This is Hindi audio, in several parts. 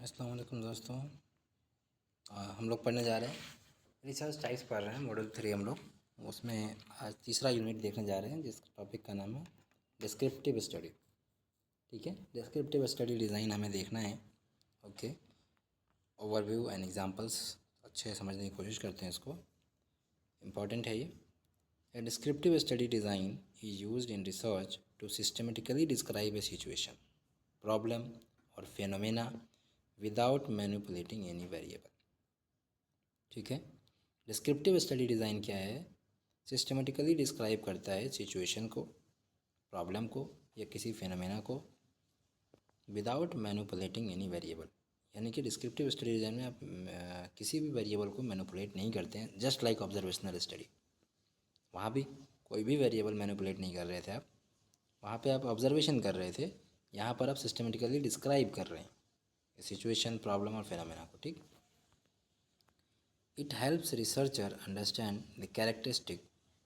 अस्सलाम वालेकुम दोस्तों। हम लोग पढ़ने जा रहे हैं, रिसर्च टाइप्स पढ़ रहे हैं, मॉड्यूल 3 हम लोग। उसमें आज तीसरा यूनिट देखने जा रहे हैं जिस टॉपिक का नाम है डिस्क्रिप्टिव स्टडी। ठीक है, डिस्क्रिप्टिव स्टडी डिज़ाइन हमें देखना है। ओके, ओवरव्यू एंड एग्जांपल्स अच्छे समझने की कोशिश करते हैं इसको। इम्पॉर्टेंट है ये। A descriptive study design is used in research to systematically describe a situation, problem और phenomena without manipulating any variable. ठीक है, डिस्क्रिप्टिव स्टडी डिज़ाइन क्या है? सिस्टमेटिकली डिस्क्राइब करता है सिचुएशन को, प्रॉब्लम को या किसी फेनोमेना को विदाउट मैनिपुलेटिंग एनी वेरिएबल। यानी कि डिस्क्रिप्टिव स्टडी डिज़ाइन में आप किसी भी वेरिएबल को मैनिपुलेट नहीं करते हैं, जस्ट लाइक ऑब्जर्वेशनल स्टडी। वहाँ भी कोई भी वेरिएबल मैनिपुलेट नहीं कर रहे थे आप, वहाँ पे आप ऑब्जर्वेशन कर रहे थे। यहाँ पर आप सिस्टमेटिकली डिस्क्राइब कर रहे हैं सिचुएशन, प्रॉब्लम और फेनोमेना को। ठीक, it helps researcher understand the characteristic,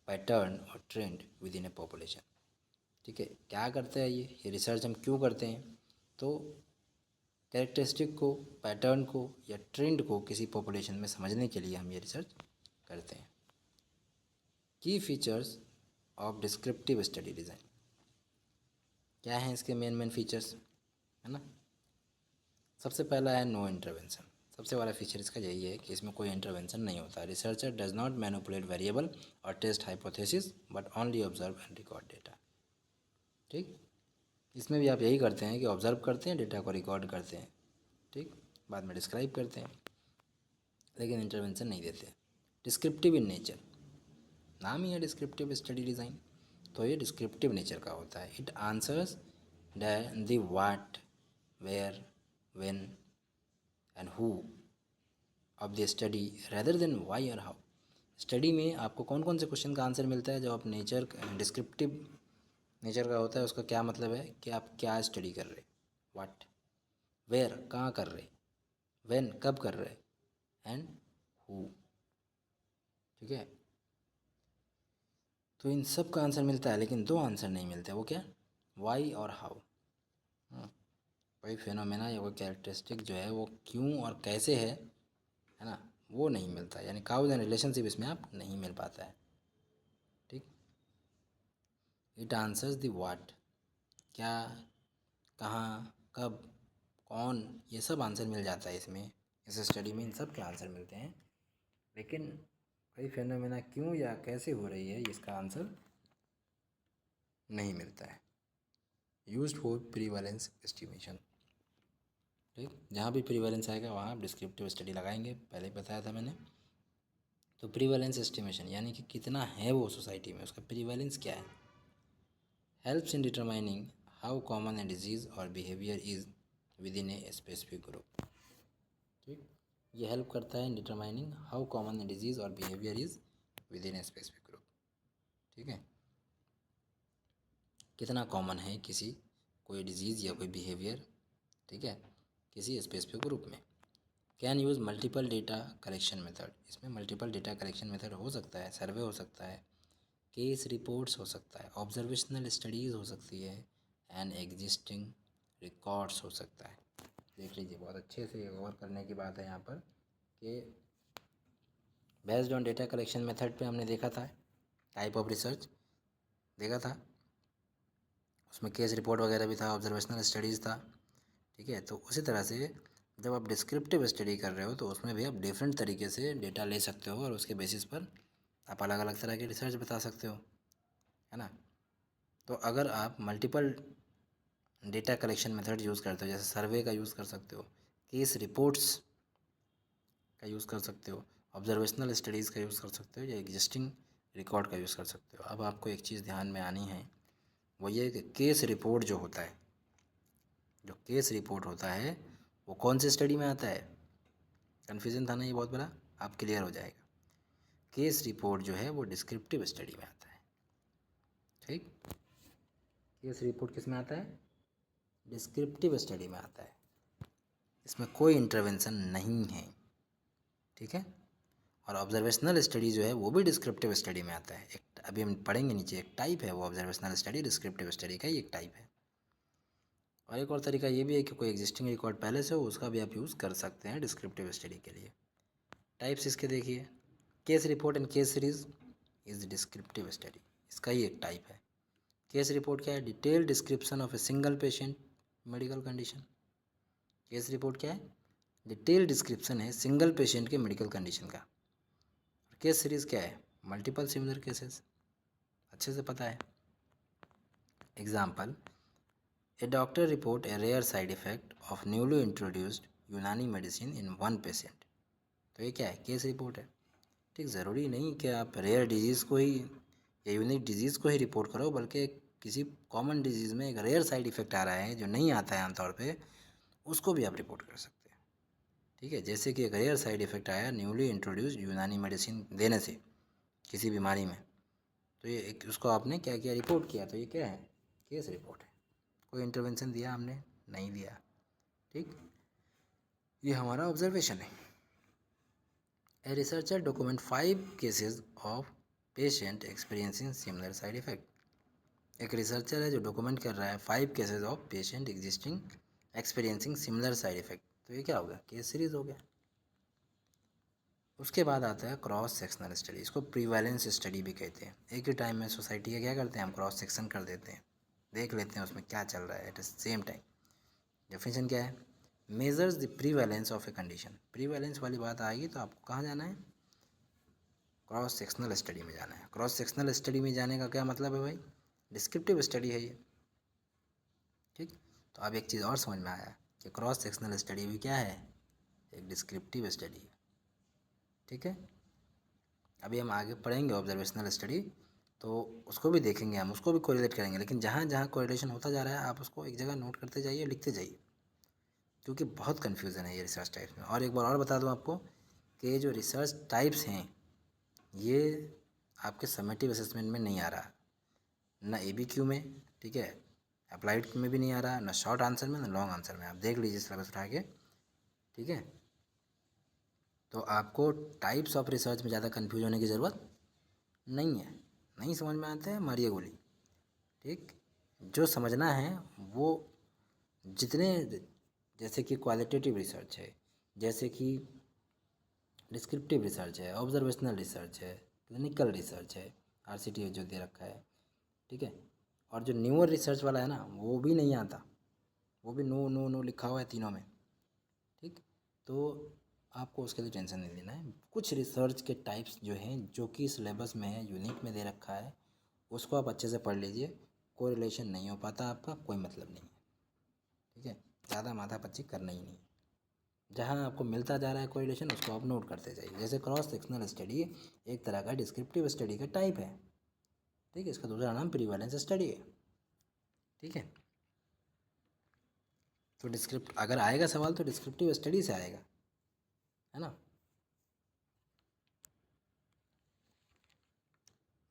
pattern और trend within a population. ठीक है, क्या करते हैं ये रिसर्च हम क्यों करते हैं? तो कैरेक्टरिस्टिक को, पैटर्न को या ट्रेंड को किसी पॉपुलेशन में समझने के लिए हम ये रिसर्च करते हैं। की features of descriptive study design क्या हैं? इसके मेन फीचर्स है ना। सबसे पहला है नो इंटरवेंशन। सबसे बड़ा फीचर इसका यही है कि इसमें कोई इंटरवेंशन नहीं होता। Researcher does not manipulate variable और test hypothesis but only observe and record data. ठीक, इसमें भी आप यही करते हैं कि ऑब्जर्व करते हैं, डेटा को रिकॉर्ड करते हैं, ठीक, बाद में डिस्क्राइब करते हैं, लेकिन इंटरवेंशन नहीं देते। डिस्क्रिप्टिव इन नेचर, नाम ही है डिस्क्रिप्टिव स्टडी डिज़ाइन, तो ये डिस्क्रिप्टिव नेचर का होता है। It answers the what, where, when and who of the study rather than why और हाउ। स्टडी में आपको कौन कौन से क्वेश्चन का आंसर मिलता है जब आप नेचर, डिस्क्रिप्टिव नेचर का होता है, उसका क्या मतलब है कि आप क्या स्टडी कर रहे, व्हाट, वेयर कहाँ कर रहे, व्हेन कब कर रहे, एंड हु। ठीक है, तो इन सब का आंसर मिलता है, लेकिन दो आंसर नहीं मिलते। वो क्या? वाई और हाउ। कोई फेनोमेना या कोई कैरेक्टरिस्टिक जो है वो क्यों और कैसे है ना, वो नहीं मिलता। यानी काउज एंड रिलेशनशिप इसमें आप नहीं मिल पाता है। ठीक, इट आंसर्स द व्हाट, क्या, कहाँ, कब, कौन, ये सब आंसर मिल जाता है इसमें। इस स्टडी में इन सब के आंसर मिलते हैं, लेकिन कोई फेनोमेना क्यों या कैसे हो रही है इसका आंसर नहीं मिलता है। Used for prevalence estimation. ठीक, जहाँ भी प्रीवैलेंस आएगा वहाँ आप डिस्क्रिप्टिव स्टडी लगाएंगे, पहले ही बताया था मैंने। तो प्रीवैलेंस एस्टिमेशन यानी कि कितना है वो सोसाइटी में, उसका प्रीवैलेंस क्या है। Helps in determining how common a disease और behaviour is within a specific group. ठीक, ये हेल्प करता है in determining how common a disease और behaviour is within a specific group. ठीक है, कितना कॉमन है किसी, कोई डिजीज़ या कोई बिहेवियर, ठीक है, किसी स्पेसिफिक ग्रुप में। Can use multiple data collection method. इसमें मल्टीपल डेटा कलेक्शन मेथड हो सकता है, सर्वे हो सकता है, केस रिपोर्ट्स हो सकता है, ऑब्जर्वेशनल स्टडीज़ हो सकती है, एंड एग्जिस्टिंग रिकॉर्ड्स हो सकता है। देख लीजिए, बहुत अच्छे से गौर करने की बात है यहाँ पर कि based on data collection method पे हमने देखा था, टाइप ऑफ रिसर्च देखा था, उसमें केस रिपोर्ट वगैरह भी था, ऑब्जर्वेशनल स्टडीज़ था। ठीक है, तो उसी तरह से जब आप डिस्क्रिप्टिव स्टडी कर रहे हो तो उसमें भी आप डिफरेंट तरीके से डेटा ले सकते हो और उसके बेसिस पर आप अलग अलग तरह की रिसर्च बता सकते हो, है ना। तो अगर आप multiple data collection method use करते हो, जैसे सर्वे का यूज़ कर सकते हो, केस रिपोर्ट्स का यूज़ कर सकते हो, ऑब्जर्वेशनल स्टडीज़ का यूज़ कर सकते हो, या एग्जिस्टिंग रिकॉर्ड का यूज़ कर सकते हो। अब आपको एक चीज़ ध्यान में आनी है, वो ये कि केस रिपोर्ट जो होता है, जो केस रिपोर्ट होता है वो कौन सी स्टडी में आता है? कन्फ्यूज़न था ना ये बहुत बड़ा, आप क्लियर हो जाएगा। केस रिपोर्ट जो है वो डिस्क्रिप्टिव स्टडी में आता है। ठीक, केस रिपोर्ट किस में आता है? डिस्क्रिप्टिव स्टडी में आता है। इसमें कोई इंटरवेंशन नहीं है। ठीक है, और ऑब्जर्वेशनल स्टडी जो है वो भी डिस्क्रिप्टिव स्टडी में आता है। एक अभी हम पढ़ेंगे नीचे, एक टाइप है वो ऑब्जर्वेशनल स्टडी, डिस्क्रिप्टिव स्टडी का ही एक टाइप है। और एक और तरीका ये भी है कि कोई एग्जिस्टिंग रिकॉर्ड पहले से हो उसका भी आप यूज़ कर सकते हैं डिस्क्रिप्टिव स्टडी के लिए। टाइप्स इसके देखिए, case report and case series is descriptive study, इसका ही एक टाइप है। केस रिपोर्ट क्या है? Detail description of a single patient medical condition. Case report क्या है? डिटेल डिस्क्रिप्शन है सिंगल पेशेंट के मेडिकल कंडीशन का। केस सीरीज क्या है? मल्टीपल सिमिलर केसेस, अच्छे से पता है। Example, a doctor report a rare side effect of newly introduced Unani medicine in one patient. तो ये क्या है? केस रिपोर्ट है। ठीक, ज़रूरी नहीं कि आप रेयर डिजीज़ को ही या यूनिक डिजीज़ को ही रिपोर्ट करो, बल्कि किसी कॉमन डिजीज़ में एक रेयर साइड इफेक्ट आ रहा है जो नहीं आता है आमतौर पे, उसको भी आप रिपोर्ट कर सकते हैं। ठीक है, जैसे कि एक रेयर साइड इफेक्ट आया न्यूली इंट्रोड्यूस्ड यूनानी मेडिसिन देने से किसी बीमारी में, तो ये एक उसको आपने क्या किया? रिपोर्ट किया। तो ये क्या है? केस रिपोर्ट है। कोई इंटरवेंशन दिया हमने? नहीं दिया। ठीक, ये हमारा ऑब्जर्वेशन है। A researcher document 5 cases of patient experiencing similar side effect. एक रिसर्चर है जो डॉक्यूमेंट कर रहा है 5 cases of patient existing experiencing similar side effect. तो ये क्या हो गया? केस सीरीज हो गया। उसके बाद आता है क्रॉस सेक्शनल स्टडी, इसको प्रीवैलेंस स्टडी भी कहते हैं। एक ही टाइम में सोसाइटी का क्या करते हैं हम? क्रॉस सेक्शन कर देते हैं, देख लेते हैं उसमें क्या चल रहा है at the same time. Definition क्या है? Measures the prevalence of a condition. Prevalence वाली बात आएगी तो आपको कहाँ जाना है? क्रॉस सेक्शनल स्टडी में जाना है। क्रॉस सेक्शनल स्टडी में जाने का क्या मतलब है भाई? डिस्क्रिप्टिव स्टडी है ये। ठीक, तो अब एक चीज़ और समझ में आया कि क्रॉस सेक्शनल स्टडी भी क्या है? एक डिस्क्रिप्टिव स्टडी है। ठीक है, अभी हम आगे पढ़ेंगे ऑब्जर्वेशनल स्टडी, तो उसको भी देखेंगे हम, उसको भी कोरिलेट करेंगे, लेकिन जहाँ जहाँ कोरिलेशन होता जा रहा है आप उसको एक जगह नोट करते जाइए, लिखते जाइए, क्योंकि बहुत कन्फ्यूज़न है ये रिसर्च टाइप्स में। और एक बार और बता दूँ आपको कि ये जो रिसर्च टाइप्स हैं ये आपके समेटिव असेसमेंट में नहीं आ रहा, ना ABQ में, ठीक है, अप्लाइड में भी नहीं आ रहा, ना शॉर्ट आंसर में, ना लॉन्ग आंसर में। आप देख लीजिए सिलेबस उठा के। ठीक है, तो आपको टाइप्स ऑफ रिसर्च में ज़्यादा कन्फ्यूज होने की ज़रूरत नहीं है। नहीं समझ में आते हैं मारिए गोली। ठीक, जो समझना है वो जितने, जैसे कि क्वालिटेटिव रिसर्च है, जैसे कि डिस्क्रिप्टिव रिसर्च है, ऑब्जर्वेशनल रिसर्च है, क्लिनिकल रिसर्च है, RCT जो दे रखा है। ठीक है, और जो न्यूअर रिसर्च वाला है ना वो भी नहीं आता, वो भी नो नो नो लिखा हुआ है तीनों में। ठीक, तो आपको उसके लिए टेंशन नहीं लेना है। कुछ रिसर्च के टाइप्स जो हैं जो कि सिलेबस में है, यूनिक में दे रखा है, उसको आप अच्छे से पढ़ लीजिए। कोई रिलेशन नहीं हो पाता आपका, कोई मतलब नहीं है। ठीक है, ज़्यादा माथापच्ची करना ही नहीं। जहाँ आपको मिलता जा रहा है कोई रिलेशन उसको आप नोट करते जाइए। जैसे क्रॉस सेक्शनल स्टडी एक तरह का डिस्क्रिप्टिव स्टडी का टाइप है। ठीक है, इसका दूसरा नाम प्रीवैलेंस स्टडी है। ठीक है, तो डिस्क्रिप्ट अगर आएगा सवाल तो डिस्क्रिप्टिव स्टडी से आएगा, है ना।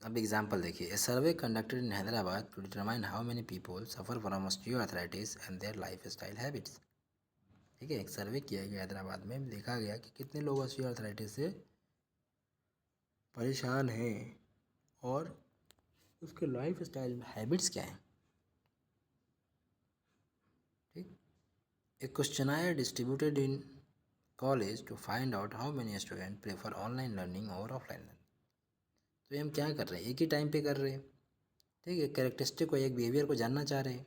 अब एग्जाम्पल देखिए, a survey conducted in Hyderabad to determine how many people suffer from osteoarthritis and their lifestyle habits. ठीक है, एक सर्वे किया गया हैदराबाद में, देखा गया कि कितने लोग ऑस्टियोआर्थराइटिस से परेशान हैं और उसके लाइफ स्टाइल हैबिट्स क्या हैं। ठीक, एक questionnaire distributed in college to find out how many student prefer online learning और ऑफलाइन लर्निंग। तो ये हम क्या कर रहे हैं? एक ही टाइम पे कर रहे हैं। ठीक है, कैरेक्टरिस्टिक को, एक बिहेवियर को जानना चाह रहे हैं।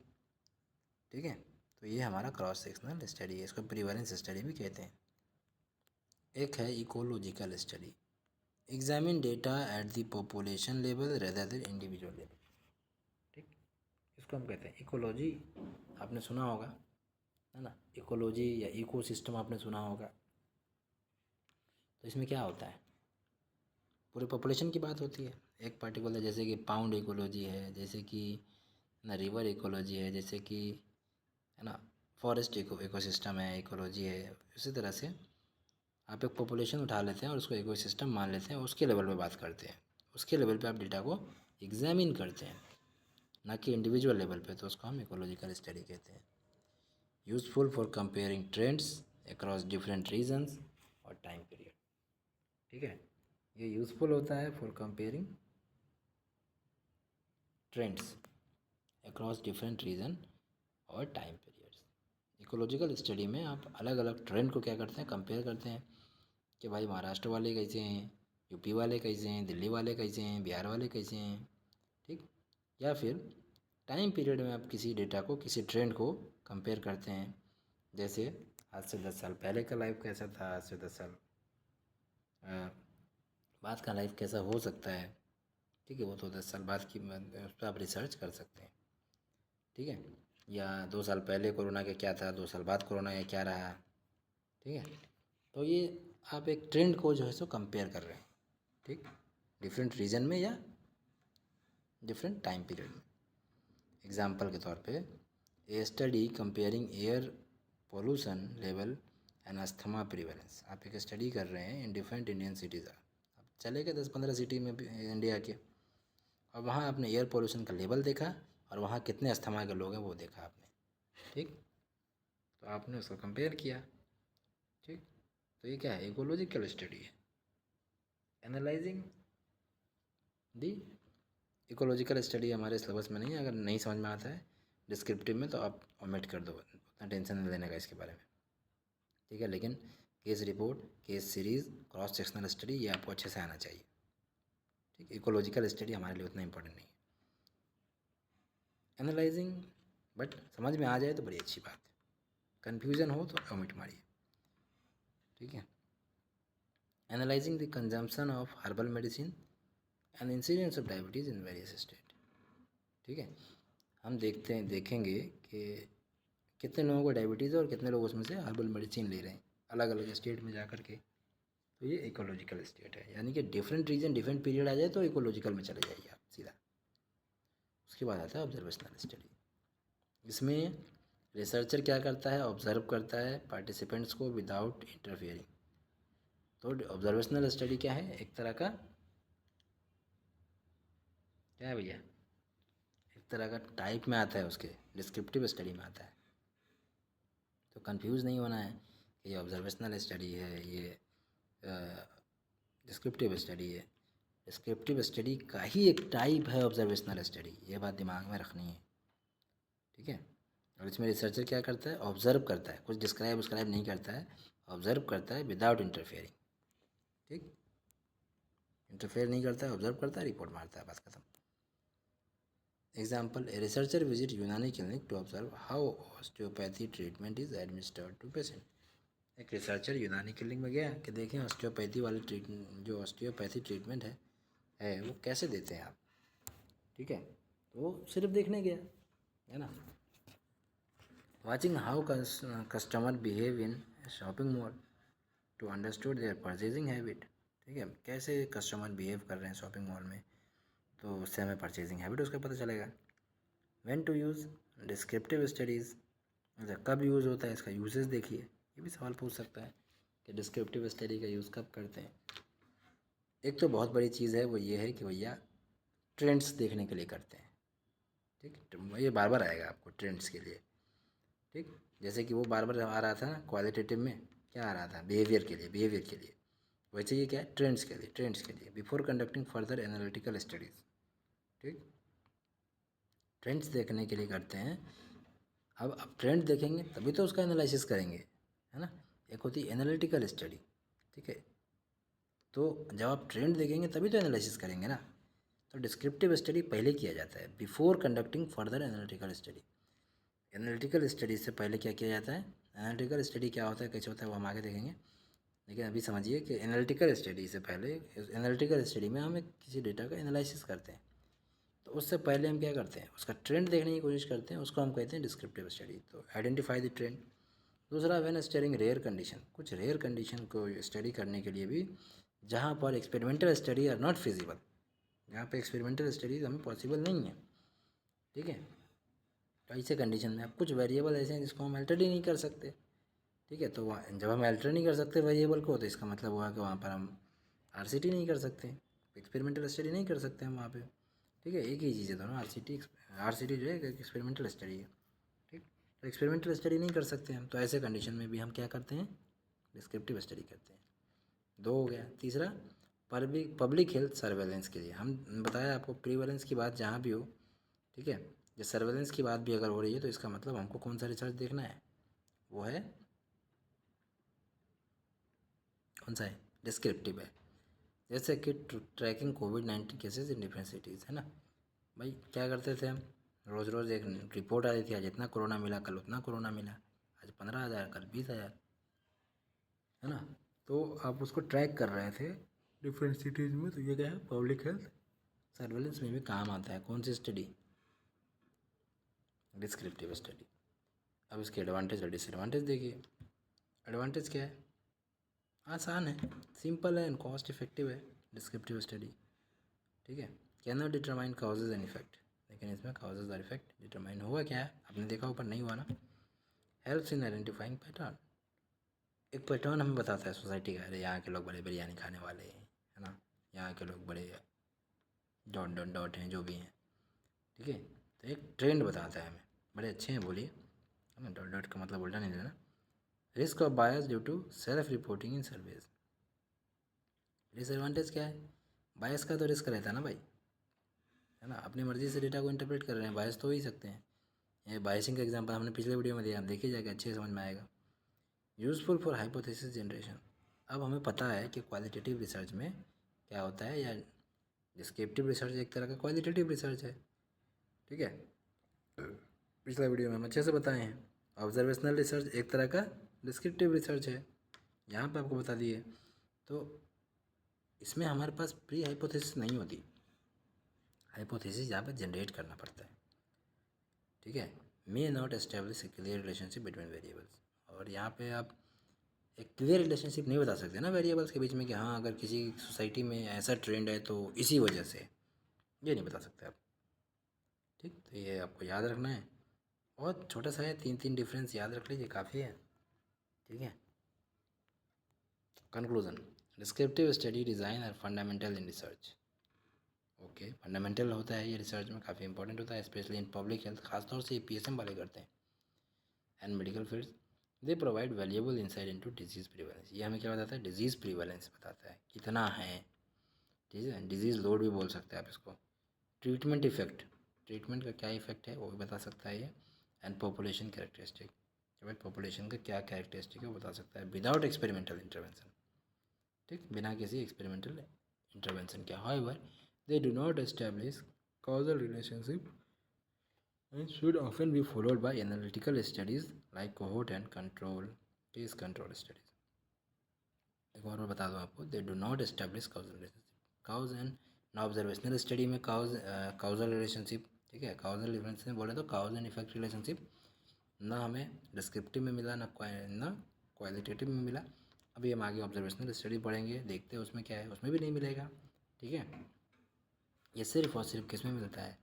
ठीक है, तो ये हमारा क्रॉस सेक्शनल स्टडी है, इसको प्रीवैलेंस स्टडी भी कहते हैं। एक है ecological study, examine data at the population level rather than individual level. ठीक, इसको हम कहते हैं इकोलॉजी। आपने सुना होगा, है ना, इकोलॉजी या इकोसिस्टम आपने सुना होगा। तो इसमें क्या होता है? पूरे पॉपुलेशन की बात होती है। एक पर्टिकुलर, जैसे कि पाउंड इकोलॉजी है, जैसे कि ना रिवर इकोलॉजी है, जैसे कि, है ना, फॉरेस्ट इकोसिस्टम है, इकोलॉजी है। इसी तरह से आप एक पॉपुलेशन उठा लेते हैं और उसको इकोसिस्टम मान लेते हैं, उसके लेवल पे बात करते हैं। उसके लेवल पे आप डेटा को एग्जामिन करते हैं, ना कि इंडिविजुअल लेवल पे। तो उसको हम इकोलॉजिकल स्टडी कहते हैं। Useful for comparing trends across different regions और टाइम पीरियड। ठीक है, ये यूज़फुल होता है for comparing trends across different region और टाइम पीरियड्स। इकोलॉजिकल स्टडी में आप अलग अलग ट्रेंड को क्या करते हैं, कंपेयर करते हैं कि भाई महाराष्ट्र वाले कैसे हैं, यूपी वाले कैसे हैं, दिल्ली वाले कैसे हैं, बिहार वाले कैसे हैं, ठीक। या फिर टाइम पीरियड में आप किसी डेटा को, किसी ट्रेंड को कंपेयर करते हैं। जैसे आज से 10 साल पहले का लाइफ कैसा था, आज से 10 साल बाद का लाइफ कैसा हो सकता है, ठीक है। वो तो 10 साल बाद की उस पर आप रिसर्च कर सकते हैं, ठीक है। या 2 साल पहले कोरोना का क्या था, 2 साल बाद कोरोना का क्या रहा, ठीक है। तो ये आप एक ट्रेंड को जो है सो कंपेयर कर रहे हैं, ठीक, डिफरेंट रीजन में या डिफरेंट टाइम पीरियड में। एग्जाम्पल के तौर पे a study comparing air pollution level and asthma prevalence. आप एक स्टडी कर रहे हैं इन डिफरेंट इंडियन सिटीज़। आप चले गए 10-15 सिटी में इंडिया के, और वहाँ आपने एयर पोल्यूशन का लेवल देखा और वहाँ कितने अस्थमा के लोग हैं वो देखा आपने, ठीक। तो आपने उसको कंपेयर किया, ठीक। तो ये क्या है, इकोलॉजिकल स्टडी है। एनालाइजिंग दी इकोलॉजिकल स्टडी हमारे सिलेबस में नहीं है। अगर नहीं समझ में आता है डिस्क्रिप्टिव में तो आप ओमिट कर दो, उतना टेंशन नहीं लेने का इसके बारे में, ठीक है। लेकिन case report, case series, cross sectional study ये आपको अच्छे से आना चाहिए, ठीक। इकोलॉजिकल स्टडी हमारे लिए उतना इंपॉर्टेंट नहीं है। एनालाइजिंग बट समझ में आ जाए तो बड़ी अच्छी बात है, कन्फ्यूज़न हो तो ओमिट मारिए, ठीक है। Analysing the consumption of herbal medicine and incidence of diabetes in various state, ठीक है। हम देखेंगे कि कितने लोगों को डायबिटीज़ है और कितने लोग उसमें से हर्बल मेडिसिन ले रहे हैं अलग अलग स्टेट में जा कर के। तो ये इकोलॉजिकल स्टेट है, यानी कि डिफरेंट रीजन डिफरेंट पीरियड आ जाए तो इकोलॉजिकल में चले जाइए आप सीधा। उसके बाद आता है ऑब्जर्वेशनल स्टडी। इसमें रिसर्चर क्या करता है, ऑब्जर्व करता है पार्टिसिपेंट्स को विदाउट इंटरफियरिंग। तो ऑब्जर्वेशनल स्टडी क्या है, एक तरह का क्या है भैया, एक तरह का टाइप में आता है, उसके डिस्क्रिप्टिव स्टडी में आता है। तो कंफ्यूज नहीं होना है कि ये ऑब्जर्वेशनल स्टडी है, ये डिस्क्रिप्टिव स्टडी है। डिस्क्रिप्टिव स्टडी का ही एक टाइप है ऑब्जर्वेशनल स्टडी, ये बात दिमाग में रखनी है, ठीक है। और इसमें रिसर्चर क्या करता है, ऑब्जर्व करता है, कुछ डिस्क्राइब नहीं करता है, ऑब्जर्व करता है विदाउट इंटरफेयरिंग, ठीक। इंटरफेयर नहीं करता है, ऑब्जर्व करता है, रिपोर्ट मारता है, बस खत्म। Example, a researcher visit Unani clinic to observe how osteopathy treatment is administered to patient. एक रिसर्चर यूनानी क्लिनिक में गया कि देखें ऑस्टियोपैथी वाली ट्रीटमेंट, जो ऑस्टियोपैथी ट्रीटमेंट है वो कैसे देते हैं आप, ठीक है। तो वो सिर्फ देखने गया है ना। Watching how customer behave in shopping mall to understood their purchasing habit, ठीक है। कैसे कस्टमर बिहेव कर रहे हैं शॉपिंग मॉल में, तो उससे हमें परचेजिंग हैबिट उसका पता चलेगा। When to use descriptive studies, मतलब कब यूज़ होता है, इसका यूजेस देखिए। ये भी सवाल पूछ सकता है कि डिस्क्रिप्टिव स्टडी का यूज़ कब करते हैं। एक तो बहुत बड़ी चीज़ है वो ये है कि भैया ट्रेंड्स देखने के लिए करते हैं, ठीक। तो ये बार बार आएगा आपको ट्रेंड्स के लिए, ठीक। जैसे कि वो बार बार आ रहा था ना क्वालिटेटिव में, क्या आ रहा था, बिहेवियर के लिए। वैसे ये क्या है, ट्रेंड्स के लिए। Before conducting further analytical studies, ठीक। ट्रेंड्स देखने के लिए करते हैं। अब आप ट्रेंड देखेंगे तभी तो उसका एनालिसिस करेंगे, है ना। एक होती है एनालिटिकल स्टडी, ठीक है। तो जब आप ट्रेंड देखेंगे तभी तो एनालिसिस करेंगे ना। तो डिस्क्रिप्टिव स्टडी पहले किया जाता है, before conducting further analytical study. Analytical study से पहले क्या किया जाता है, एनालिटिकल स्टडी क्या होता है, कैसे होता है, वो हम आगे देखेंगे। लेकिन अभी समझिए कि एनालिटिकल स्टडी से पहले, एनालिटिकल स्टडी में हम किसी डेटा का एनालिसिस करते हैं। तो उससे पहले हम क्या करते हैं, उसका ट्रेंड देखने की कोशिश करते हैं, उसको हम कहते हैं डिस्क्रिप्टिव स्टडी। तो आइडेंटिफाई द ट्रेंड। दूसरा, व्हेन स्टडिंग रेयर कंडीशन, कुछ रेयर कंडीशन को स्टडी करने के लिए भी, जहाँ पर experimental study are not feasible, जहाँ पे एक्सपेरिमेंटल स्टडीज हमें पॉसिबल नहीं है, ठीक है। तो ऐसे कंडीशन में अब कुछ वेरिएबल ऐसे हैं जिसको हम अल्टर ही नहीं कर सकते, ठीक है। तो जब हम अल्टर नहीं कर सकते वेरिएबल को, तो इसका मतलब हुआ कि वहाँ पर हम आरसीटी नहीं कर सकते, एक्सपेरिमेंटल स्टडी नहीं कर सकते हम वहाँ पे, ठीक है। एक ही चीज़ है दोनों, आरसीटी जो है एक्सपेरिमेंटल स्टडी है, ठीक। तो एक्सपेरिमेंटल स्टडी नहीं कर सकते हम, तो ऐसे कंडीशन में भी हम क्या करते हैं, डिस्क्रिप्टिव स्टडी करते हैं। 2 हो गया। तीसरा, पब्लिक हेल्थ सर्वेलेंस के लिए, हम बताया आपको प्रीवैलेंस की बात जहाँ भी हो, ठीक है। जब सर्वेलेंस की बात भी अगर हो रही है तो इसका मतलब हमको कौन सा रिसर्च देखना है, वो है कौन सा है, डिस्क्रिप्टिव है। जैसे कि ट्रैकिंग कोविड-19 केसेस इन डिफरेंट सिटीज़, है ना। भाई क्या करते थे हम, रोज़ रोज़ एक रिपोर्ट आ रही थी, आज इतना कोरोना मिला, कल उतना कोरोना मिला, आज 15,000, कल 20,000, है ना। तो आप उसको ट्रैक कर रहे थे डिफरेंट सिटीज़ में। तो ये क्या है, पब्लिक हेल्थ सर्वेलेंस में भी काम आता है। कौन सी स्टडी, डिस्क्रिप्टिव स्टडी। अब इसके एडवांटेज और डिसएडवांटेज देखिए। एडवांटेज क्या है, आसान है, सिंपल है एंड कॉस्ट इफेक्टिव है डिस्क्रिप्टिव स्टडी, ठीक है। Can not determine causes and effect, लेकिन इसमें काउजेज और इफेक्ट डिटरमाइन हुआ क्या है, आपने देखा ऊपर नहीं हुआ ना। हेल्प्स इन आइडेंटिफाइंग पैटर्न, एक पैटर्न हमें बताता है सोसाइटी का, अरे यहाँ के लोग बड़े बिरयानी खाने वाले हैं, है ना, यहाँ के लोग बड़े डॉट डॉट डॉट हैं जो भी हैं, ठीक है। तो एक ट्रेंड बताता है हमें, बड़े अच्छे हैं बोलिए, है ना, डॉट डॉट का मतलब उल्टा नहीं देना। Risk of bias due to self reporting in surveys, disadvantage क्या है, बायस का तो रिस्क रहता है ना भाई, है ना, अपनी मर्ज़ी से डेटा को इंटरप्रेट कर रहे हैं, बायस तो हो ही सकते हैं। ये बायसिंग का एग्जांपल हमने पिछले वीडियो में दिया, आप देखिए जाके अच्छे समझ में आएगा। यूज़फुल फॉर हाइपोथेसिस जनरेशन, अब हमें पता है कि क्वालिटेटिव रिसर्च में क्या होता है, या डिस्क्रिप्टिव रिसर्च एक तरह का क्वालिटेटिव रिसर्च है, ठीक है। पिछला वीडियो में हम अच्छे से बताए हैं। ऑब्जर्वेशनल रिसर्च एक तरह का डिस्क्रिप्टिव रिसर्च है, यहाँ पे आपको बता दिए। तो इसमें हमारे पास प्री हाइपोथेसिस नहीं होती, हाइपोथेसिस यहाँ पे जनरेट करना पड़ता है, ठीक है। May not establish A clear relationship between variables, और यहाँ पे आप एक क्लियर रिलेशनशिप नहीं बता सकते ना वेरिएबल्स के बीच में कि हाँ अगर किसी सोसाइटी में ऐसा ट्रेंड है तो इसी वजह से, ये नहीं बता सकते आप, ठीक। तो ये आपको याद रखना है, बहुत छोटा सा है, 3 डिफरेंस याद रख लीजिए, काफ़ी है, ठीक है। कंक्लूजन, डिस्क्रिप्टिव स्टडी डिज़ाइन और fundamental in research, okay, fundamental होता है ये रिसर्च में, काफ़ी इंपॉर्टेंट होता है, स्पेशली इन पब्लिक हेल्थ, खासतौर से PSM वाले करते हैं, and medical fields. They provide valuable insight into disease prevalence, ये हमें क्या बताता है, डिजीज़ प्रिवेलेंस बताता है कितना है, ठीक है। डिजीज़ लोड भी बोल सकते हैं आप इसको। ट्रीटमेंट इफेक्ट, ट्रीटमेंट का क्या इफेक्ट है वो भी बता सकता है ये। एंड पॉपुलेशन कैरेक्टरिस्टिक, कि भाई पॉपुलेशन का क्या कैरेक्टरिस्टिक है वो बता सकता है, विदाउट एक्सपेरिमेंटल इंटरवेंशन, ठीक, बिना किसी एक्सपेरिमेंटल इंटरवेंशन के। However they do not establish causal relationship and should often be followed by analytical studies like cohort and control, case control studies। एक और बता दूँ आपको, they do not establish causal relationship, cause and observational study में काउजल रिलेशनशिप, ठीक है। काउजल रिलेशनशिप बोले तो काउज एंड इफेक्ट रिलेशनशिप ना हमें डिस्क्रिप्टिव में मिला, ना क्वालिटेटिव में मिला। अभी हम आगे ऑब्जर्वेशनल स्टडी पढ़ेंगे, देखते हैं उसमें क्या है, उसमें भी नहीं मिलेगा, ठीक है। ये सिर्फ और सिर्फ किस में मिलता है,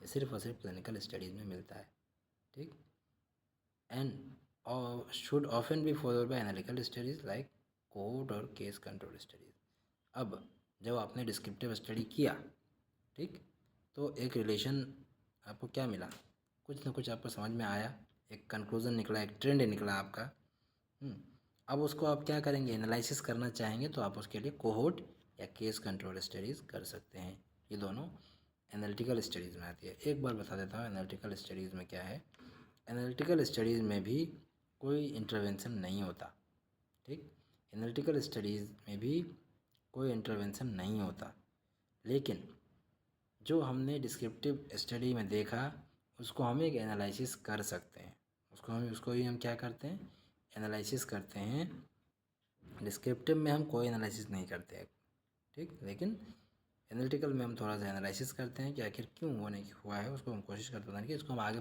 ये सिर्फ और सिर्फ क्लिनिकल स्टडीज़ में मिलता है, ठीक। And should often be followed by analytical studies like code और केस कंट्रोल स्टडीज़। अब जब आपने डिस्क्रिप्टिव स्टडी किया, ठीक, तो एक रिलेशन आपको क्या मिला, कुछ ना कुछ आपको समझ में आया, एक कंक्लूज़न निकला, एक ट्रेंड निकला आपका। अब उसको आप क्या करेंगे, एनालिसिस करना चाहेंगे तो आप उसके लिए कोहोर्ट या केस कंट्रोल स्टडीज़ कर सकते हैं। ये दोनों एनालिटिकल स्टडीज़ में आती है। एक बार बता देता हूँ एनालिटिकल स्टडीज़ में क्या है। एनालिटिकल स्टडीज़ में भी कोई इंटरवेंशन नहीं होता, ठीक। एनालिटिकल स्टडीज़ में भी कोई इंटरवेंशन नहीं होता, लेकिन जो हमने डिस्क्रिप्टिव स्टडी में देखा उसको हम एक एनालिसिस कर सकते हैं, उसको ही हम क्या करते हैं, एनालिसिस करते हैं। डिस्क्रिप्टिव में हम कोई एनालिसिस नहीं करते हैं, ठीक, लेकिन एनालिटिकल में हम थोड़ा सा एनालिसिस करते हैं कि आखिर क्यों हुआ है, उसको हम कोशिश करते हैं कि इसको हम आगे